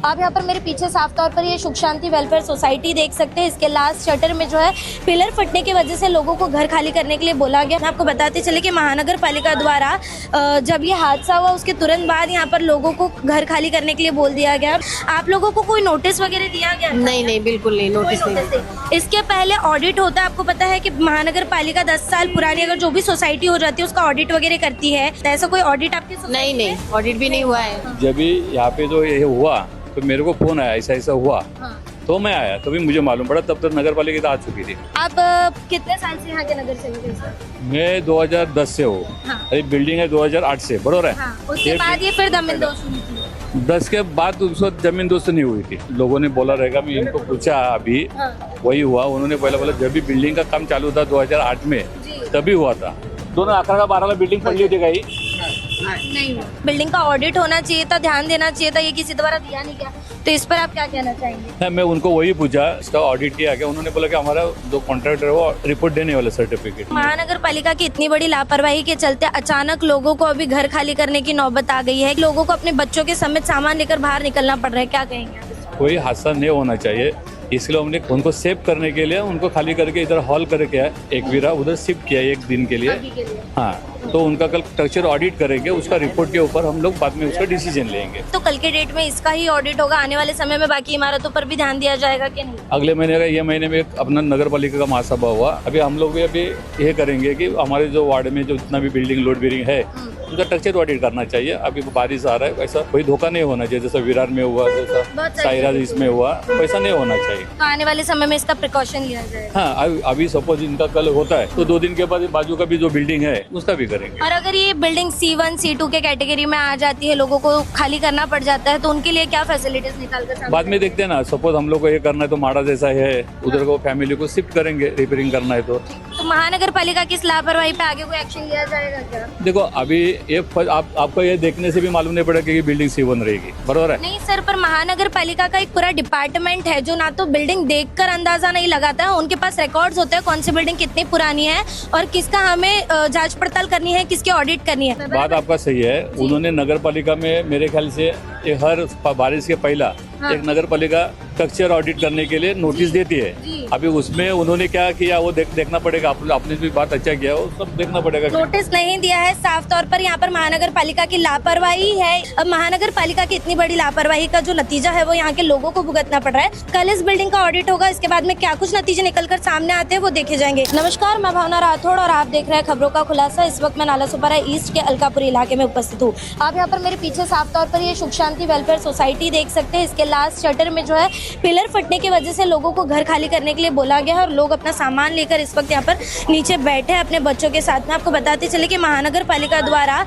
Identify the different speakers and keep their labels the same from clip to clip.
Speaker 1: आप यहाँ पर मेरे पीछे साफ तौर पर ये सुख शांति वेलफेयर सोसाइटी देख सकते हैं। इसके लास्ट शटर में जो है पिलर फटने की वजह से लोगों को घर खाली करने के लिए बोला गया। आपको बताते चले कि महानगर पालिका द्वारा जब ये हादसा हुआ उसके तुरंत बाद यहाँ पर लोगों को घर खाली करने के लिए बोल दिया गया। आप लोगों को कोई नोटिस वगैरह दिया गया?
Speaker 2: नहीं बिल्कुल नहीं, नोटिस नहीं।
Speaker 1: इसके पहले ऑडिट होता है, आपको पता है कि महानगर पालिका 10 साल पुरानी अगर जो भी सोसाइटी हो जाती है उसका ऑडिट वगैरह करती है, तो ऐसा कोई ऑडिट आपके
Speaker 2: नहीं, ऑडिट भी नहीं हुआ है।
Speaker 3: जब भी यहाँ पे जो ये हुआ तो मेरे को फोन आया, ऐसा हुआ।
Speaker 1: हाँ।
Speaker 3: तो मैं आया, तभी मुझे मालूम पड़ा, तब तक नगर पालिका आ चुकी थी।
Speaker 1: आप कितने साल से यहाँ के नगर सेवक हैं सर?
Speaker 3: मैं 2010 से हूँ।
Speaker 1: हाँ।
Speaker 3: अरे बिल्डिंग है 2008 से, बरोबर है।
Speaker 1: हाँ। उसके बाद ये फिर जमींदोज हुई थी।
Speaker 3: 10 के बाद उसको जमीन दोस्त नहीं हुई थी। लोगों ने बोला रहेगा, मैं इनको पूछा अभी,
Speaker 1: हाँ।
Speaker 3: वही हुआ। उन्होंने पहले बोला जब भी बिल्डिंग का काम चालू था 2008 में,
Speaker 1: जी।
Speaker 3: तभी हुआ था। दोनों 11-12 बिल्डिंग पड़ी थी कहीं
Speaker 1: नहीं हुआ। बिल्डिंग का ऑडिट होना चाहिए था, ध्यान देना चाहिए था, ये किसी द्वारा दिया नहीं गया। तो इस पर आप क्या कहना चाहेंगे?
Speaker 3: मैं उनको वही पूछा, इसका ऑडिट किया क्या? उन्होंने बोला कि हमारा जो कॉन्ट्रैक्टर है वो रिपोर्ट देने वाला सर्टिफिकेट।
Speaker 1: महानगर पालिका की इतनी बड़ी लापरवाही के चलते अचानक लोगों को अभी घर खाली करने की नौबत आ गई है। लोगों को अपने बच्चों के समेत सामान लेकर बाहर निकलना पड़ रहा है, क्या कहेंगे?
Speaker 3: कोई हादसा नहीं होना चाहिए, इसलिए हमने उनको सेव करने के लिए उनको खाली करके इधर हॉल करके एक वीरा उधर शिफ्ट किया एक दिन के लिए। हाँ, तो उनका कल स्ट्रक्चर ऑडिट करेंगे, उसका रिपोर्ट के ऊपर हम लोग बाद में उसका डिसीजन लेंगे।
Speaker 1: तो कल के डेट में इसका ही ऑडिट होगा, आने वाले समय में बाकी इमारतों पर भी ध्यान दिया जाएगा कि नहीं?
Speaker 3: अगले महीने का, ये महीने में अपना नगर पालिका का महासभा हुआ। अभी हम लोग भी अभी ये करेंगे कि हमारे जो वार्ड में जो जितना भी बिल्डिंग लोड बेरिंग है उनका स्ट्रक्चर ऑडिट करना चाहिए। अभी बारिश आ रहा है, वैसा कोई धोखा नहीं होना चाहिए, जैसा विरार में हुआ, जैसा सायरा इसमें हुआ, वैसा नहीं होना चाहिए।
Speaker 1: तो आने वाले समय में इसका प्रिकॉशन लिया जाएगा।
Speaker 3: हाँ, अभी सपोज इनका कल होता है तो 2 दिन के बाद बाजू का भी जो बिल्डिंग है उसका भी करेंगे।
Speaker 1: और अगर ये बिल्डिंग C1 C2 के कैटेगरी में आ जाती है, लोगों को खाली करना पड़ जाता है, तो उनके लिए क्या फैसिलिटीज निकाल कर
Speaker 3: बाद में देखते हैं ना। सपोज हम लोग को ये करना है तो माड़ा जैसा है, उधर को फैमिली को शिफ्ट करेंगे, रिपेयरिंग करना है तो
Speaker 1: महानगर पालिका की इस लापरवाही पे आगे कोई एक्शन लिया जाएगा क्या?
Speaker 3: देखो, अभी ये आपको ये देखने से भी मालूम नहीं पड़ेगा कि बिल्डिंग C1 रहेगी, बरोबर है?
Speaker 1: नहीं सर, पर महानगर पालिका का एक पूरा डिपार्टमेंट है जो ना तो बिल्डिंग देखकर अंदाजा नहीं लगाता है, उनके पास रिकॉर्ड्स होते हैं कौन सी बिल्डिंग कितनी पुरानी है और किसका हमें जांच पड़ताल करनी है, किसकी ऑडिट करनी है।
Speaker 3: बात आपका सही है। उन्होंने नगर पालिका में मेरे ख्याल से हर बारिश के पहला एक नगर पालिका स्ट्रक्चर ऑडिट करने के लिए नोटिस देती है। अभी उसमें उन्होंने क्या किया वो देखना पड़ेगा। आपने भी बात अच्छा किया, वो सब देखना पड़ेगा।
Speaker 1: नोटिस नहीं दिया है, साफ तौर पर यहाँ पर महानगर पालिका की लापरवाही है। अब महानगर पालिका की इतनी बड़ी लापरवाही का जो नतीजा है वो यहाँ के लोगों को भुगतना पड़ रहा है। कल इस बिल्डिंग का ऑडिट होगा, इसके बाद में क्या कुछ नतीजे निकल कर सामने आते हैं वो देखे जाएंगे। नमस्कार, मैं भावना राठौड़ और आप देख रहे हैं खबरों का खुलासा। इस वक्त मैं नालासोपारा ईस्ट के अलकापुरी इलाके में उपस्थित हूँ। आप यहाँ पर मेरे पीछे साफ तौर पर ये सुख शांति वेलफेयर सोसाइटी देख सकते हैं। इसके लास्ट शटर में जो है पिलर फटने की वजह से लोगों को घर खाली करने के लिए बोला गया है और लोग अपना सामान लेकर इस वक्त यहाँ पर नीचे बैठे हैं अपने बच्चों के साथ में। आपको बताते चले कि महानगर पालिका द्वारा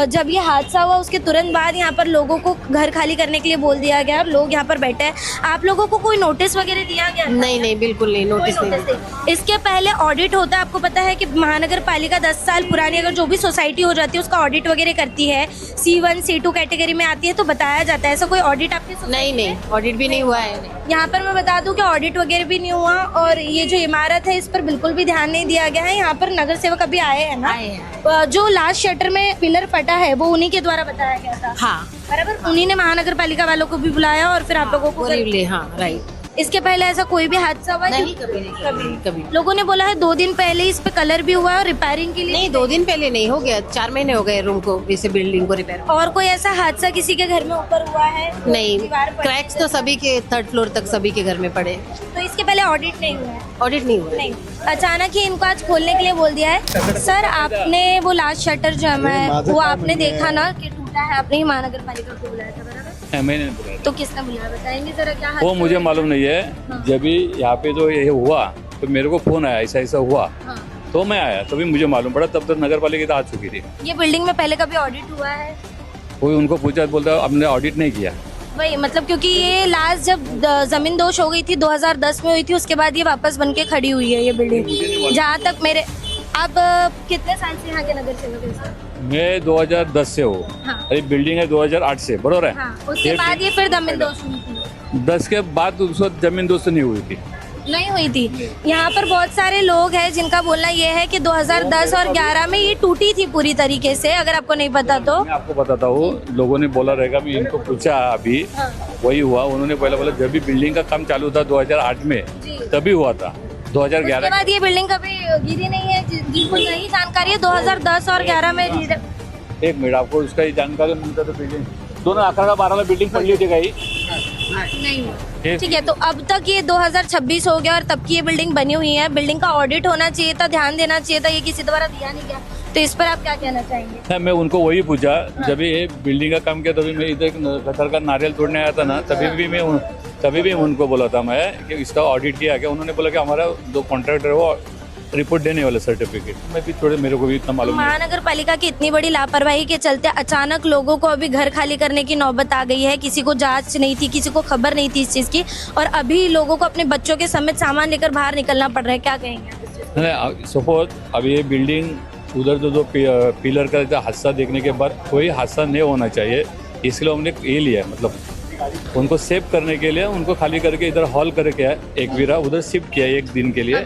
Speaker 1: जब ये हादसा हुआ उसके तुरंत बाद यहाँ पर लोगों को घर खाली करने के लिए बोल दिया गया। लोग यहाँ पर बैठे हैं। आप लोगों को कोई नोटिस वगैरह दिया गया?
Speaker 2: नहीं बिल्कुल नहीं, नोटिस नहीं।
Speaker 1: इसके पहले ऑडिट होता है, आपको पता है कि महानगर पालिका 10 साल पुरानी अगर जो भी सोसाइटी हो जाती है उसका ऑडिट वगैरह करती है, C1 C2 कैटेगरी में आती है तो बताया जाता है। ऐसा कोई ऑडिट आपके?
Speaker 2: नहीं, ऑडिट भी नहीं हुआ है।
Speaker 1: यहाँ पर मैं बता दूं कि ऑडिट वगैरह भी नहीं हुआ और ये जो इमारत है इस पर बिल्कुल भी ध्यान नहीं दिया गया है। यहाँ पर नगर सेवक अभी आए हैं ना, जो लास्ट शटर में पिलर फटा है वो उन्हीं के द्वारा बताया गया था।
Speaker 2: हाँ
Speaker 1: बराबर, उन्हीं ने महानगर पालिका वालों को भी बुलाया और फिर आप लोगों को।
Speaker 2: हाँ राइट।
Speaker 1: इसके पहले ऐसा कोई भी हादसा हुआ
Speaker 2: नहीं, कभी।
Speaker 1: लोगों ने बोला है 2 दिन पहले इस पे कलर भी हुआ है और रिपेयरिंग के लिए।
Speaker 2: नहीं, 2 दिन पहले नहीं, हो गया 4 महीने हो गए रूम को, इसे बिल्डिंग को रिपेयर।
Speaker 1: और कोई ऐसा हादसा किसी के घर में ऊपर हुआ है?
Speaker 2: नहीं, क्रैक्स तो सभी के 3rd फ्लोर तक सभी के घर में पड़े।
Speaker 1: तो इसके पहले ऑडिट नहीं हुआ है?
Speaker 2: ऑडिट नहीं हुआ।
Speaker 1: नहीं, अचानक ही इनको आज खोलने के लिए बोल दिया है। सर, आपने वो लास्ट शटर जो है वो आपने देखा ना कि टूटा है, आपने ही महानगर पालिका को बुलाया था, बराबर?
Speaker 3: मैंने बुलाया।
Speaker 1: तो किसने बुलाया, बताएंगे जरा क्या?
Speaker 3: वो मुझे मालूम नहीं है। जब भी यहाँ पे जो ये हुआ तो मेरे को फोन आया, ऐसा हुआ। तो मैं आया, तभी मुझे मालूम पड़ा, तब तक नगर पालिका आ चुकी थी।
Speaker 1: ये बिल्डिंग में पहले कभी ऑडिट हुआ है?
Speaker 3: कोई उनको पूछा, बोलता हमने ऑडिट नहीं किया।
Speaker 1: वही मतलब, क्योंकि ये लास्ट जब जमीन दोष हो गई थी 2010 में हुई थी, उसके बाद ये वापस बन के खड़ी हुई है ये बिल्डिंग। जहाँ तक मेरे, आप कितने साल से यहाँ के नगर सेवक हैं सर?
Speaker 3: मैं 2010 से हूँ।
Speaker 1: हाँ।
Speaker 3: अरे बिल्डिंग है 2008 से, बरोबर है।
Speaker 1: हाँ। उसके बाद ये फिर जमीन दोष हुई थी।
Speaker 3: 10 के बाद उसको जमीन दोस्त नहीं हुई थी।
Speaker 1: नहीं हुई थी। यहाँ पर बहुत सारे लोग हैं जिनका बोलना ये है कि 2010 और 11 में ये टूटी थी पूरी तरीके से। अगर आपको नहीं पता तो
Speaker 3: मैं आपको बताता हूँ। लोगों ने बोला रहेगा, मैं इनको पूछा अभी, वही हुआ। उन्होंने पहले बोला जब भी बिल्डिंग का काम चालू था 2008 में तभी हुआ था। 2011
Speaker 1: उसके बाद ये बिल्डिंग कभी गिरी नहीं है, जिनको सही जानकारी है 2010 और 11 में
Speaker 3: एक मिनट, आपको उसका ही जानकारी मिलता तो बिल्डिंग दोनों 11-12 में बिल्डिंग पड़ ली थी कहीं
Speaker 1: नहीं। ठीक है, तो अब तक ये 2026 हो गया और तब की ये बिल्डिंग बनी हुई है। बिल्डिंग का ऑडिट होना चाहिए था, ध्यान देना चाहिए था, ये किसी द्वारा दिया नहीं गया। तो इस पर आप क्या कहना चाहेंगे?
Speaker 3: मैं उनको वही पूछा, जब ये बिल्डिंग का काम किया तभी मैं इधर गटर का नारियल तोड़ने आया था ना, तभी भी उनको बोला था मैं कि इसका ऑडिट किया क्या। उन्होंने बोला कि हमारा जो कॉन्ट्रैक्टर है वो रिपोर्ट देने वाला सर्टिफिकेट। मैं भी थोड़े, मेरे को भी इतना मालूम नहीं।
Speaker 1: महानगर पालिका की इतनी बड़ी लापरवाही के चलते अचानक लोगों को अभी घर खाली करने की नौबत आ गई है। किसी को जांच नहीं थी, किसी को खबर नहीं थी इस चीज की, और अभी लोगों को अपने बच्चों के समेत सामान लेकर बाहर निकलना पड़ रहा है। क्या कहेंगे?
Speaker 3: सपोज अभी ये बिल्डिंग उधर जो पिलर का हादसा देखने के बाद कोई हादसा नहीं होना चाहिए, इसलिए हमने ये लिया। मतलब उनको सेव करने के लिए उनको खाली करके इधर हॉल करके एक वीरा उधर शिफ्ट किया एक दिन के लिए।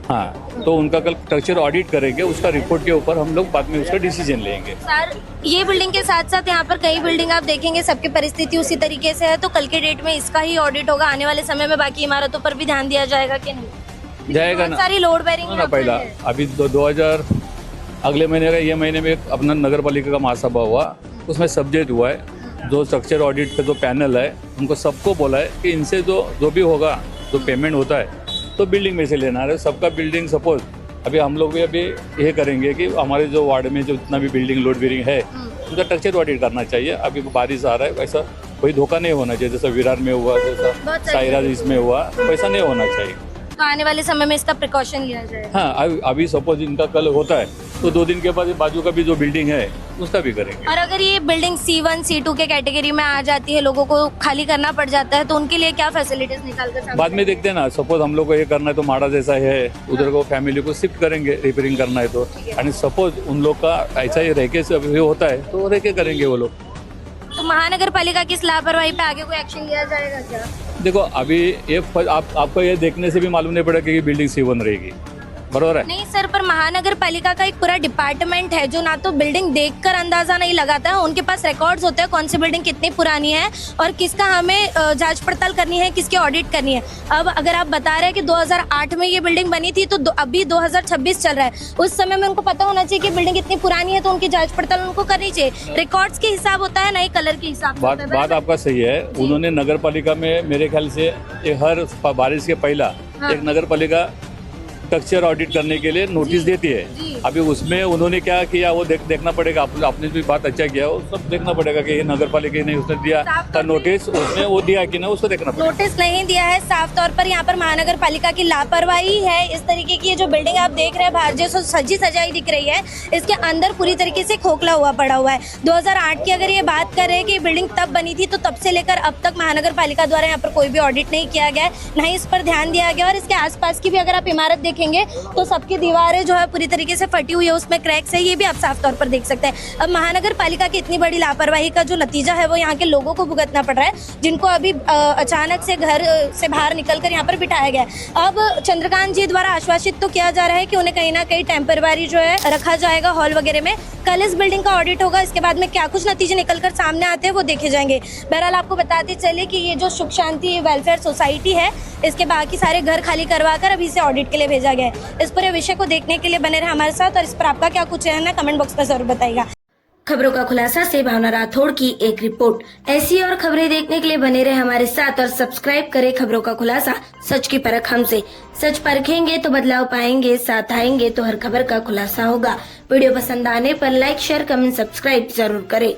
Speaker 3: हाँ, तो उनका कल स्ट्रक्चर ऑडिट करेंगे, उसका रिपोर्ट के ऊपर हम लोग बाद में उसका डिसीजन लेंगे।
Speaker 1: सर, ये बिल्डिंग के साथ साथ यहाँ पर कई बिल्डिंग आप देखेंगे, सबकी परिस्थिति उसी तरीके से है। तो कल के डेट में इसका ही ऑडिट होगा। आने वाले समय में बाकी इमारतों पर भी ध्यान दिया जाएगा कि नहीं?
Speaker 3: जाएगा ना,
Speaker 1: सारी लोड बेरिंग
Speaker 3: ना। पहला अभी 2000 अगले महीने का, ये महीने में अपना नगर पालिका का महासभा हुआ, उसमें सब्जेक्ट हुआ है। जो स्ट्रक्चर ऑडिट का जो पैनल है उनको सबको बोला है कि इनसे जो भी होगा, जो पेमेंट होता है तो बिल्डिंग में से लेना है। सबका बिल्डिंग सपोज अभी हम लोग भी अभी ये करेंगे कि हमारे जो वार्ड में जो जितना भी बिल्डिंग लोड बेरिंग है उनका स्ट्रक्चर ऑडिट करना चाहिए। अभी बारिश आ रहा है, वैसा कोई धोखा नहीं होना चाहिए। जैसा विरार में हुआ, जैसा सायरा इसमें हुआ, वैसा नहीं होना चाहिए।
Speaker 1: तो आने वाले समय में इसका प्रिकॉशन लिया जाए।
Speaker 3: हाँ, अभी सपोज इनका कल होता है तो 2 दिन के बाद बाजू का भी जो बिल्डिंग है उसका भी करेंगे।
Speaker 1: और अगर ये बिल्डिंग C1 C2 के कैटेगरी में आ जाती है, लोगों को खाली करना पड़ जाता है, तो उनके लिए क्या फैसिलिटीज निकाल कर
Speaker 3: बाद में देखते हैं ना। सपोज हम लोग को ये करना है तो माड़ा जैसा है उधर को फैमिली को शिफ्ट करेंगे, रिपेयरिंग करना है तो। एंड सपोज उन लोग का ऐसा ही रहके से होता है तो रहके करेंगे वो लोग।
Speaker 1: तो महानगर पालिका की इस लापरवाही पे आगे कोई एक्शन लिया जाएगा क्या?
Speaker 3: देखो, अभी ये आपको ये देखने से भी मालूम नहीं पड़ा कि बिल्डिंग C1 रहेगी, बरोबर है?
Speaker 1: नहीं सर, पर महानगर पालिका का एक पूरा डिपार्टमेंट है जो ना तो बिल्डिंग देखकर अंदाजा नहीं लगाता है, उनके पास रिकॉर्ड्स होते हैं कौन सी बिल्डिंग कितनी पुरानी है और किसका हमें जांच पड़ताल करनी है, किसकी ऑडिट करनी है। अब अगर आप बता रहे हैं कि 2008 में ये बिल्डिंग बनी थी, तो अभी 2026 चल रहा है, उस समय में उनको पता होना चाहिए कि बिल्डिंग इतनी पुरानी है, तो उनकी जाँच पड़ताल उनको करनी चाहिए। रिकॉर्ड्स के हिसाब होता है, नए कलर के हिसाब।
Speaker 3: बात आपका सही है। उन्होंने नगर पालिका में मेरे ख्याल से हर बारिश के पहला एक नगर पालिका स्ट्रक्चर ऑडिट करने के लिए नोटिस देती है। अभी उसमें उन्होंने क्या किया वो देखना पड़ेगा। आपने भी बात अच्छा किया, वो सब देखना पड़ेगा कि ये नगर पालिका ने उसने दिया था नोटिस, उसने वो दिया कि ना, उसको देखना पड़ेगा।
Speaker 1: नोटिस नहीं दिया है, साफ तौर पर यहाँ पर महानगर पालिका की लापरवाही है। इस तरीके की जो बिल्डिंग आप देख रहे हैं बाहर जो सजी सजाई दिख रही है, इसके अंदर पूरी तरीके से खोखला हुआ पड़ा हुआ है। 2008 की अगर ये बात करें कि बिल्डिंग तब बनी थी, तो तब से लेकर अब तक महानगर पालिका द्वारा यहाँ पर कोई भी ऑडिट नहीं किया गया है, न ही इस पर ध्यान दिया गया। और इसके आसपास की भी अगर आप इमारत देखेंगे तो सबकी दीवारें जो है पूरी तरीके से फटी हुई है, उसमें क्रैक्स है, ये भी आप साफ तौर पर देख सकते हैं। अब महानगर पालिका की इतनी बड़ी लापरवाही का जो नतीजा है वो यहाँ के लोगों को भुगतना पड़ रहा है, जिनको अभी अचानक से घर से बाहर निकलकर यहाँ पर बिठाया गया है। अब चंद्रकांत जी द्वारा आश्वासित तो किया जा रहा है कि उन्हें कहीं ना कहीं टेम्पररी जो है रखा जाएगा हॉल वगैरह में। कल इस बिल्डिंग का ऑडिट होगा, इसके बाद में क्या कुछ नतीजे निकलकर सामने आते हैं वो देखे जाएंगे। बहरहाल आपको बताते चले कि ये जो सुख शांति वेलफेयर सोसाइटी है, इसके बाकी सारे घर खाली करवा कर अभी इसे ऑडिट के लिए भेजा गया है। इस पूरे विषय को देखने के लिए बने रहे हमारे साथ, और इस पर आपका क्या कुछ है ना कमेंट बॉक्स में जरूर बताइएगा। खबरों का खुलासा से भावना राठौड़ की एक रिपोर्ट। ऐसी और खबरें देखने के लिए बने रहे हमारे साथ और सब्सक्राइब करें खबरों का खुलासा, सच की परख हमसे। सच परखेंगे तो बदलाव पाएंगे, साथ आएंगे तो हर खबर का खुलासा होगा। वीडियो पसंद आने पर लाइक शेयर कमेंट सब्सक्राइब जरूर करें।